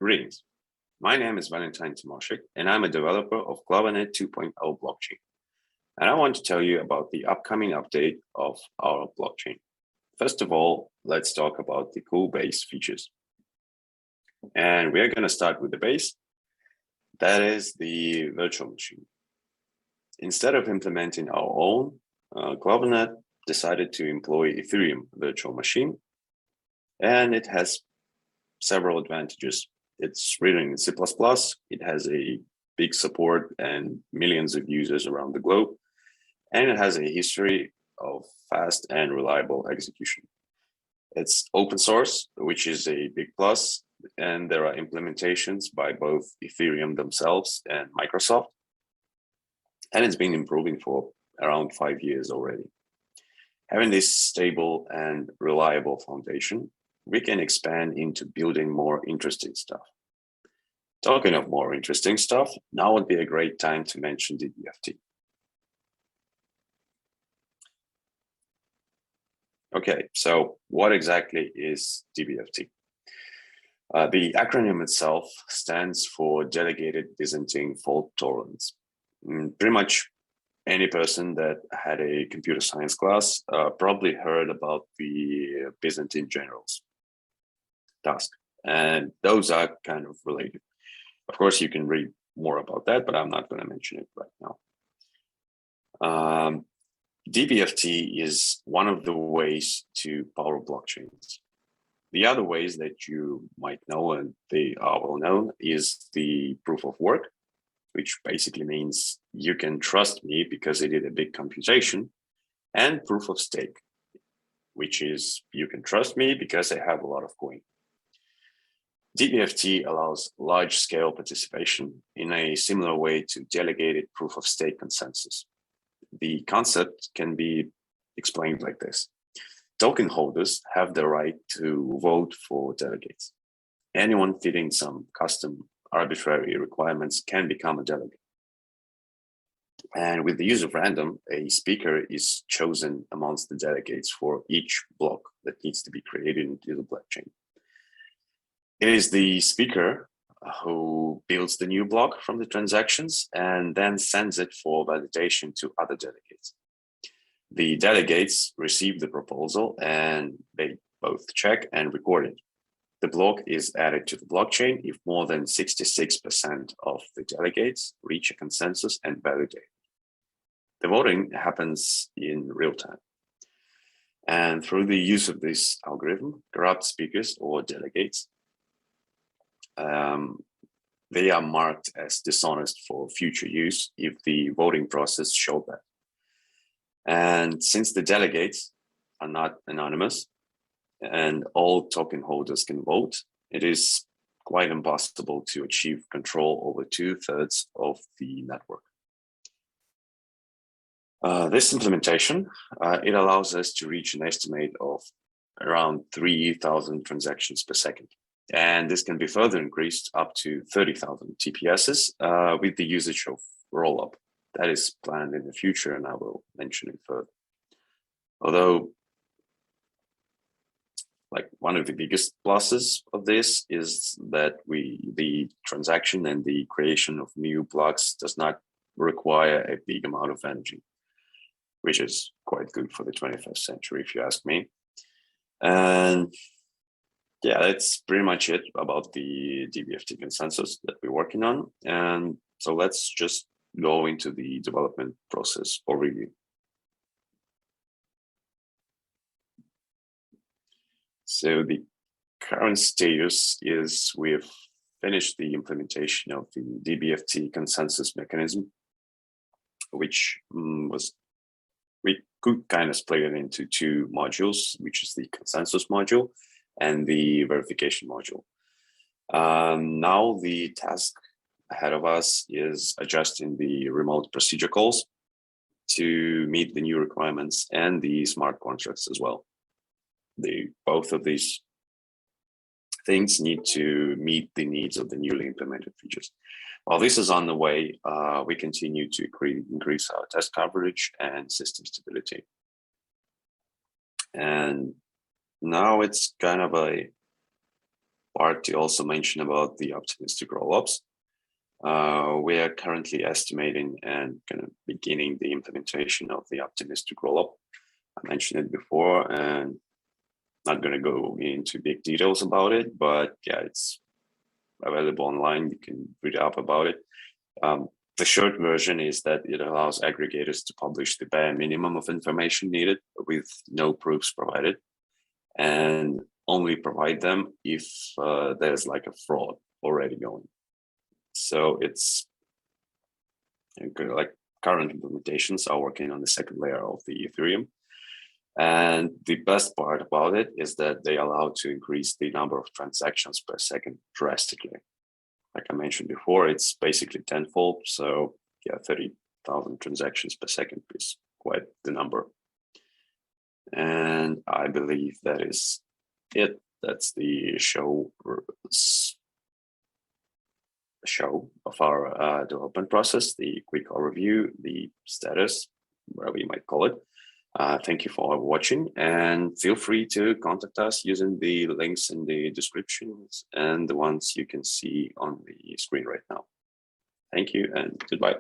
Greetings. My name is Valentine Timoshik, and I'm a developer of Clovernet 2.0 blockchain. And I want to tell you about the upcoming update of our blockchain. First of all, let's talk about the cool base features. And we're going to start with the base. That is the virtual machine. Instead of implementing our own, Clovernet decided to employ Ethereum virtual machine, and it has several advantages. It's written in C++, it has a big support and millions of users around the globe, and it has a history of fast and reliable execution. It's open source, which is a big plus, and there are implementations by both Ethereum themselves and Microsoft, and it's been improving for around 5 years already. Having this stable and reliable foundation, we can expand into building more interesting stuff. Talking of more interesting stuff, now would be a great time to mention DBFT. Okay, so what exactly is DBFT? The acronym itself stands for Delegated Byzantine Fault Tolerance. Pretty much any person that had a computer science class probably heard about the Byzantine generals task, and those are kind of related. Of course, you can read more about that, but I'm not going to mention it right now. DBFT is one of the ways to power blockchains. The other ways that you might know, and they are well known, is the proof of work, which basically means you can trust me because I did a big computation, and proof of stake, which is you can trust me because I have a lot of coin. DBFT allows large-scale participation in a similar way to delegated proof-of-stake consensus. The concept can be explained like this. Token holders have the right to vote for delegates. Anyone fitting some custom arbitrary requirements can become a delegate. And with the use of random, a speaker is chosen amongst the delegates for each block that needs to be created into the blockchain. It is the speaker who builds the new block from the transactions and then sends it for validation to other delegates. The delegates receive the proposal and they both check and record it. The block is added to the blockchain if more than 66% of the delegates reach a consensus and validate. The voting happens in real time. And through the use of this algorithm, corrupt speakers or delegates they are marked as dishonest for future use if the voting process showed that. And since the delegates are not anonymous and all token holders can vote, it is quite impossible to achieve control over 2/3 of the network. This implementation, it allows us to reach an estimate of around 3,000 transactions per second. And this can be further increased up to 30,000 TPSs with the usage of rollup. That is planned in the future, and I will mention it further. Although, like one of the biggest pluses of this is that the transaction and the creation of new blocks does not require a big amount of energy, which is quite good for the 21st century, if you ask me. And yeah, that's pretty much it about the DBFT consensus that we're working on. And so let's just go into the development process overview. So the current status is we've finished the implementation of the DBFT consensus mechanism, which we could kind of split it into two modules, which is the consensus module and the verification module. Now the task ahead of us is adjusting the remote procedure calls to meet the new requirements and the smart contracts as well. Both of these things need to meet the needs of the newly implemented features. While this is on the way, we continue to increase our test coverage and system stability. And now it's kind of a part to also mention about the optimistic rollups. We are currently estimating and kind of beginning the implementation of the optimistic rollup. I mentioned it before and not going to go into big details about it, but yeah, it's available online. You can read up about it. The short version is that it allows aggregators to publish the bare minimum of information needed with no proofs provided, and only provide them if there's like a fraud already going. So it's like current implementations are working on the second layer of the Ethereum. And the best part about it is that they allow to increase the number of transactions per second drastically. Like I mentioned before, it's basically tenfold. So yeah, 30,000 transactions per second is quite the number. And I believe that is it. That's the show of our development process, the quick overview, the status, whatever you might call it. Thank you for watching, and feel free to contact us using the links in the descriptions and the ones you can see on the screen right now. Thank you and goodbye.